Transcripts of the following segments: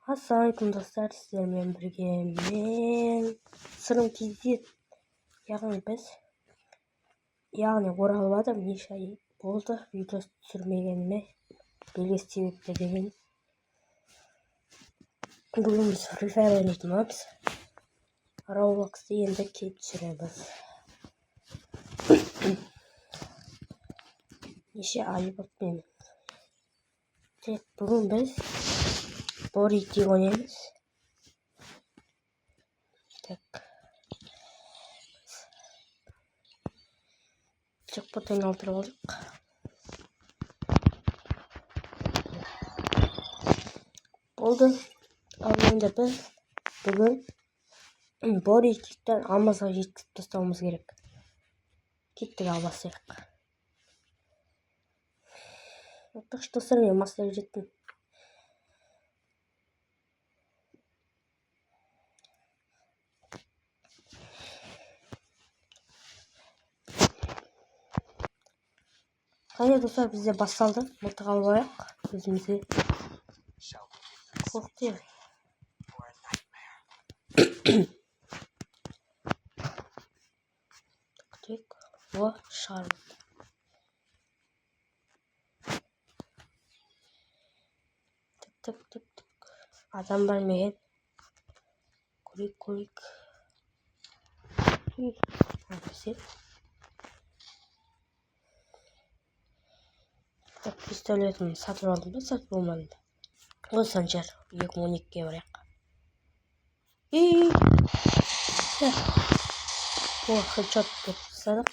Ассалаумағалейкум достар, сіздермен бірге мен сырым кейзет, яғни оралбадым, неше ай болды видео түсірмегеніме, белгісіз себептерден. Бүгін біз Free Fire ойнайтын боламыз. Roblox'ты енді келіп түсіреміз. Неше ай болды мен. Бүгін біз Борити ойнаймыз. Чекпот айналдырып алдық. Болды. Ал енді біз бүгін Боритиктен алмазға жеткізіп тастауымыз керек. Кеттік, ал бастайық. Достар, мен мастер жеттім. Қане достар, бізде басталды. Мылтық алып алайық. Өзімізге қорқытты. Күтейік. О, шығарып. Тік. Адам бар меген. Көрейік. Пистолетін сатып алдым ба, сатып болмадым. Осыдан жар 2012-ге барайық. Хедшот деп тастадық.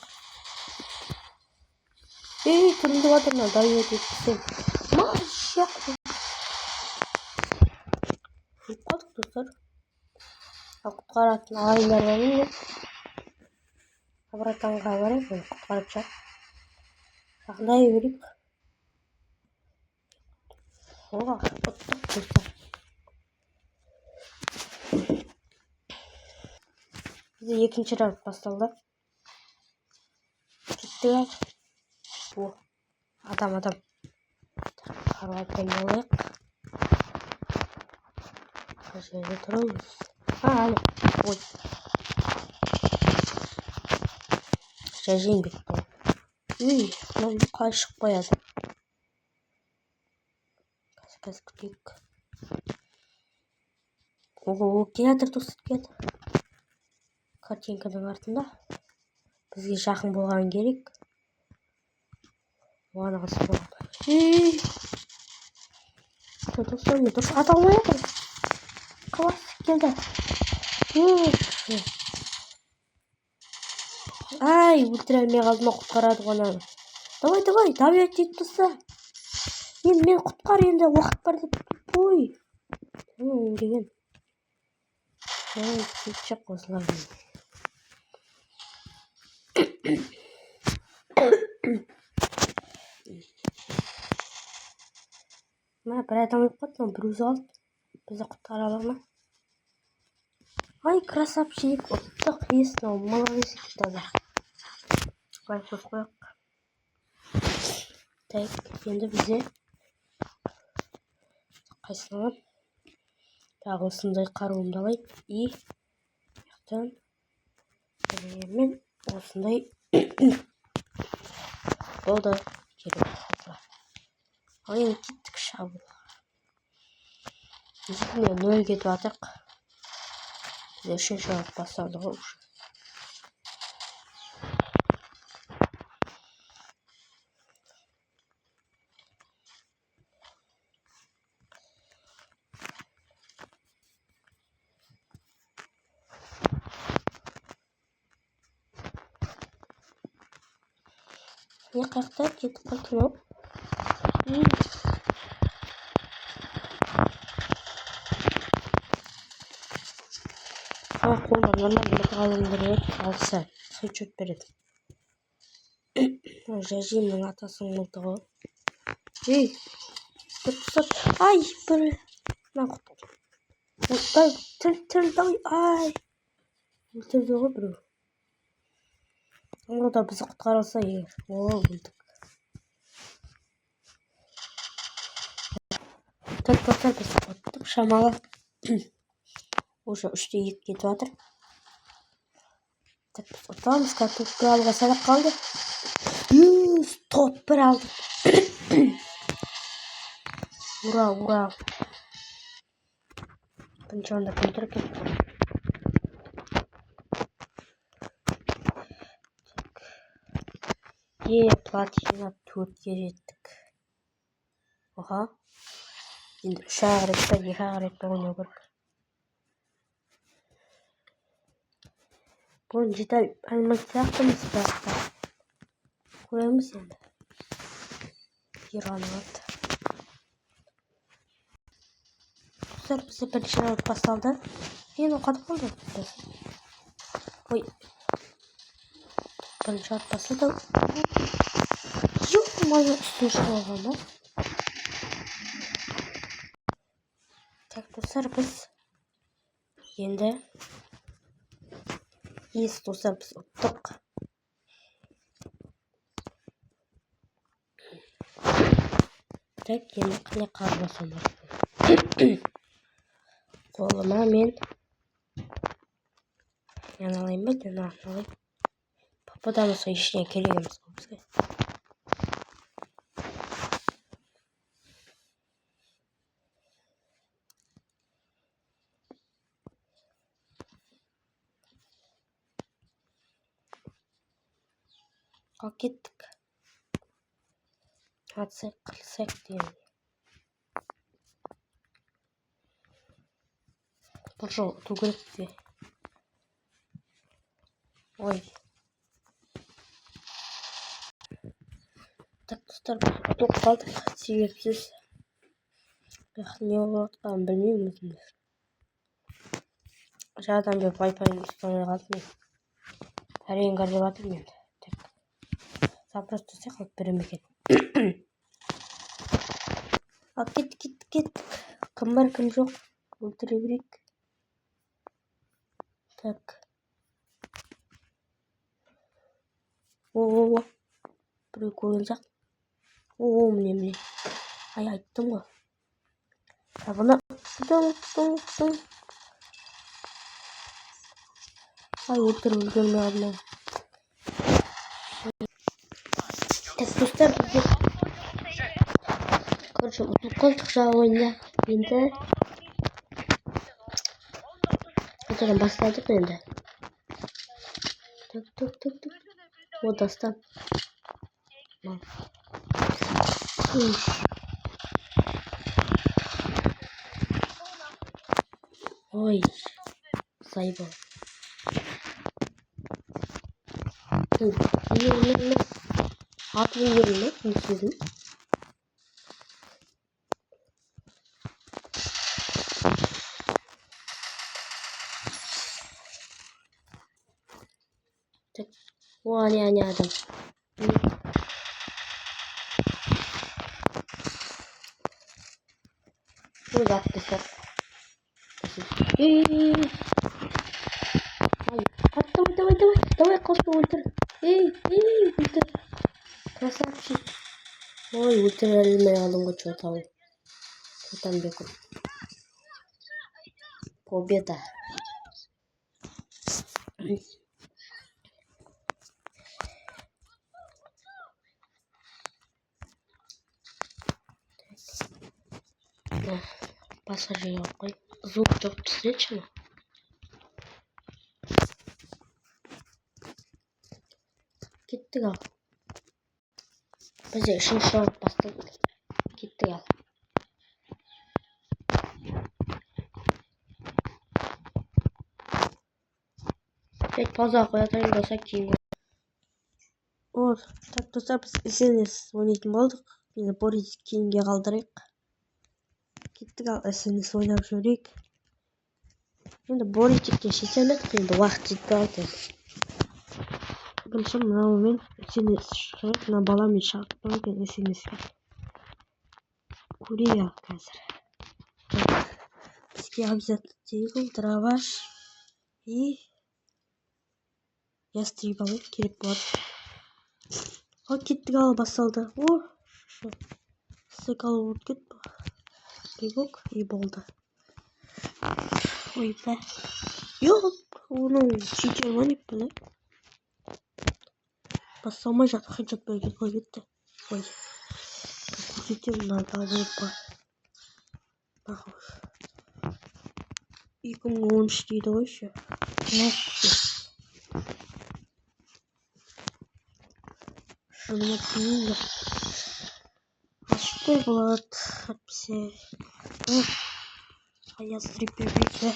Түрілді батырына дайет етсем. Машақ. Қалдық достар. Құтқаратын ағайындар бар ме? Абратанға барайық, құтқарып жақ. Жақындай берейік. Оға, ұттық достар. Бізде екінші раунд басталды. Кеттік ал. О, адам. Қаруат болайық. Қай жерде тұрамыз? Әлі. Ой. Жәжеңбек бұл. Мынау қалай шығып қояды. Қазір күтейік. Келатыр достар, келатыр. Картинканың артында. Бізге жақын болған керек. Оған қасы болады. Достар, мен дұрыс ата алмай жатыр. Классик келді. Ай, өлтіре алмай қалдым, құтқарады ғана. Давай, табиғат тек тұста. Мен құтқар енді, уақыт бар деп. Ой. Деген. Кетші қосылар. Бір адам өп қаттым, бір өзі алды. Бізді құтқара алар ма? Ай, красавчик, ұттық есін ол, молодец кетеді. Лайк қосып қояйық. Так, енді бізде қайсылаған тағы осындай қаруымды алайын. Мен осындай болды. Ал енді кеттік шабуыл. Мен 0 кетіп атық. Бізде үшінші раунд басталды ғой. Не қаяқта кетіп қалдым ау? Қолдар нормально қалыңдырып алса, хедшот береді. Жәжемнің атасының мылтығы. Ай, бір. Тілді, ай. Өлтірді ғой біреу. Ол да бізді құтқарылса егер. Өлдік. Достар, біз құттық шамалы. Уже 3-2 кетіп жатыр. Так, біз ұтамыз, Португалға сәліп қалды. Топ 1 алды. Ура, ура. Бірінші орында кім тұр екен? Платина 4-ге жеттік. Оға. Енді 3 ағыретті, 2 ағыретті ойнау керек. Бұл жетел анимациялықтымыз бірақ. Көреміз енді. Иранат. Достар, бізде бірінші раунд басталды. Енді оқады болды. Ой. Бірінші раунд басталды. Жоқ, мойын үстін шығалған ба? Так, достар, біз енді достар, біз ұттық. Так, енді қане қарбасам бар. Қолыма мен аналайын ба, аналайын. Пападан осы ештеңе керек емес қой бізге. Ал кеттік. Атсайық, қылсайық деймін. Бұл жол ұту керек бізге. Ой. Так, достар, біз ұтылып қалдық. Себепсіз. Не болып жатқанын білмеймін өзімдер. Жаңадан бері Wi-Fi ұстамай қалдым. Әрең қарап жатырмын енді. Запрос жасайық, алып берем екен. Ал кеттік. Кім бар, кім жоқ. Өлтіре берейік. Так. О-о-о. Біреу көрген жақ. О-о, міне. Ай, айттым ғой. Бұны. Тұтың. Ай, өлтіріп үлгермей алдым. Так, достар, бізде короче, ұтылып қалдық жаңа ойында. Енді қайтадан бастадық енді. Так. О, дастан. Ой, сайбол. Атып үйерін ме? Не сезім? Так. О, не адам. Ой, атты. Давай, қошпа өлтір. Өлтір. Красавчик. Ой, өлтір әлмей алдым ғой чотау. Чотам бекіп. Победа. Пассажир қой. Звук жоқ түсіреді ме? Кеттік ал. Бізде үшінші раунд басталды. Кеттік ал. Пауза қоятайын болса кейін. Так, достар, біз СНС ойнайтын болдық. Енді Борис кейінге қалдырайық. Кеттік ал, СНС ойнап жүрейік. Енді Бориске шеше алмадық, енді уақыт жетпей қалды. Бірінші мынаумен СНС шығып, мына баламен шығып екен СНС-ке. Көрейік қазір. Бізге обязательно тегін, дроваш и ястребалы керек болады. Ал кеттік ал, басталды. Стек алып өтіп кетті. Бейбок и болды. Ой бе. Yok onun çiçeği var böyle. Basamayacak hıcık böyle koyup da. Oy. Çiçeğim nerede acaba? Bak. İlk onun işte o iş ya. Ne? Şunu bakayım da. Hasta bulat. Hepsi. Hayat tripi be.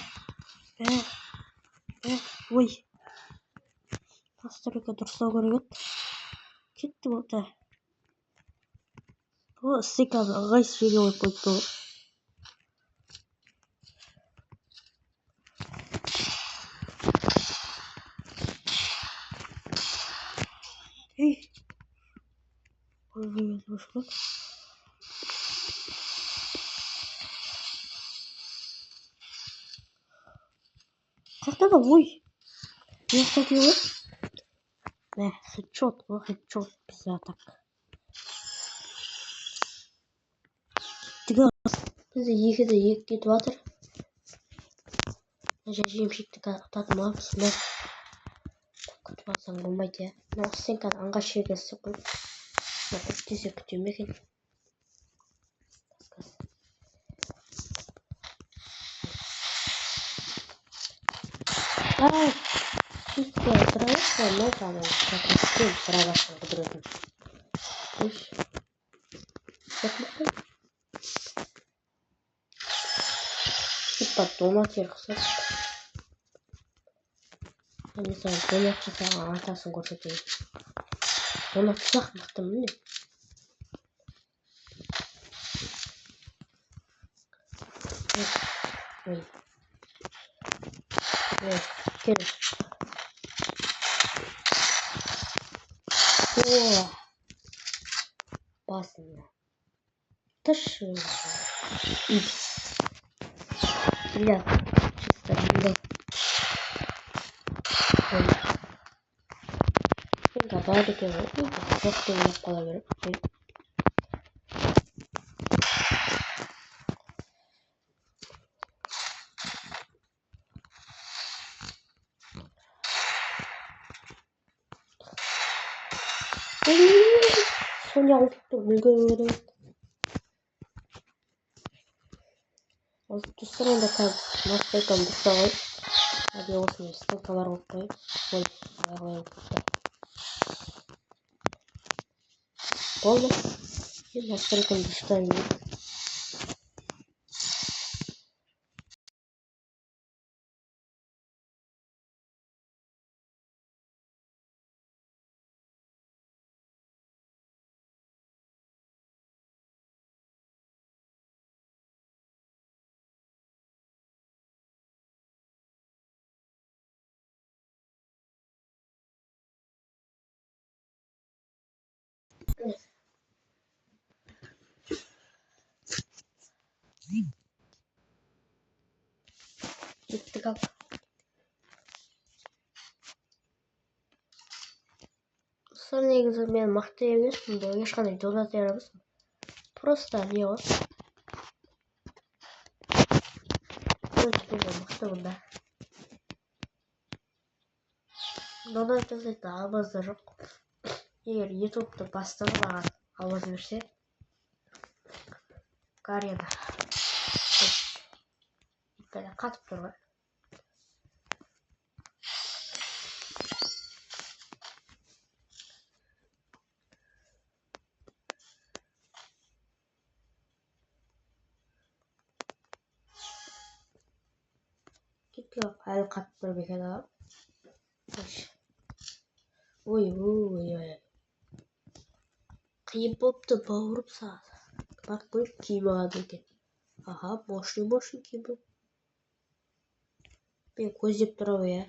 Ой. Настройка дұрыстау керек еді. Кетті болды. О, стеказ ағайсы жерге қойып қойыпты ғой. Ей. Ой, бошқа. Қақта да, ой. Не қойып ғой? Не, хедшот ғой, хедшот бізде атақ. Бізде екі кетіп жатыр. Жемшекті ұтатын аламыз. Күтіп алсаң болмайды, иә. Сен қазір аңға шегесі қойып. Тез күтем екен. Чисто травка, но там как и трава подробно. Слышь? И потом отверху. Я не знаю, дома часа атасын көрсетейін. Оны тұсақ мықтым міне. Ой. Ой, кел. О, басында. Тышы. Бля, чисто бля. Ой. Енді бәрі екен ғой. Жоқты ойлап қала беріп. Соня ұлтты мүлгірі. Осы тұстырында қазір настройкам дұрыста ғой. Әбе осыны стылкалар қойып қойып. Ой, аяғылай ұлтты. Болды. Енді настройкам дұрыста еңді. Кеттік ал. Сол негізі мен мықты емеспін, бұл ешқандай донат ярамасын. Просто не ғой. Өте мықты бұнда. Донат жасайтын алмазда жоқ. Егер ютубты бастығы маған алмаз берсе, Гарена. Итпәлі қатып тұр ғой. Кетті әлі қатып тұр бекен ағам. Ой. Қиын болыпты бауырып сағады. Бақ қойып киім ағады екен. Аха, мошын киім. Мен көздеп тұрау, я.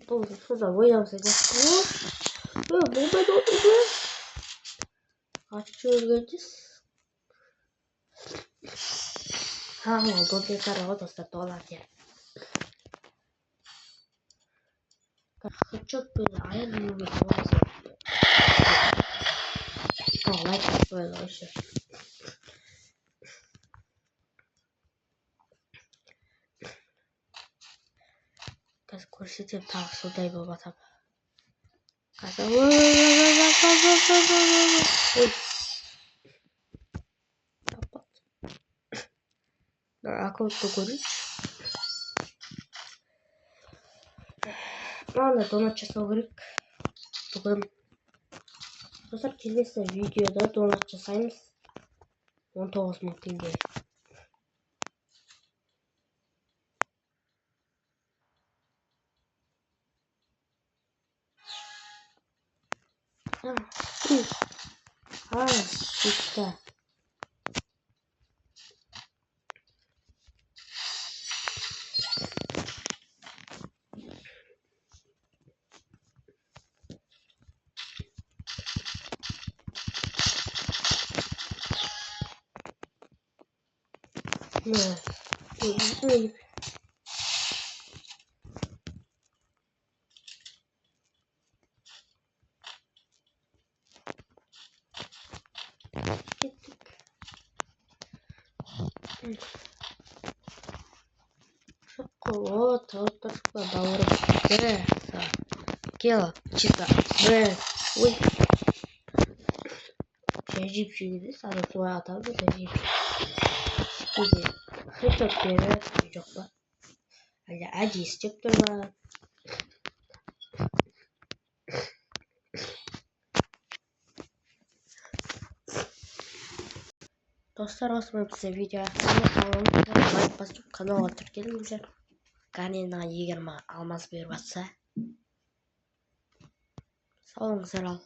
Бұл суда ойнамаса жақты. Болмайды отырды. Атшы өргендес. Бұл бекары ғой достар, долады, я. Хычок böyle ayağını yürüyorsun. Like böyle işte. Қазір көрсетем тағы судай болып атам. Қазір аккаунтты көрейік. Мана донат жасау керек. Бүгін достар келесі видеода донат жасаймыз. 19.000 теңге. Süper. Evet. Вот, только бауырым. Кела, чисто. Ой. Жеп жегенде саған солай атады да жеп. Кейде хитап береді, жоқ па? Әлде әдейі істеп тұр ма? Достар, осымен бізде видео аяқталды. Лайк басып каналға тіркеліңіздер. Каналына егер алмаз беріп жатса. Сау болыңыздар ал.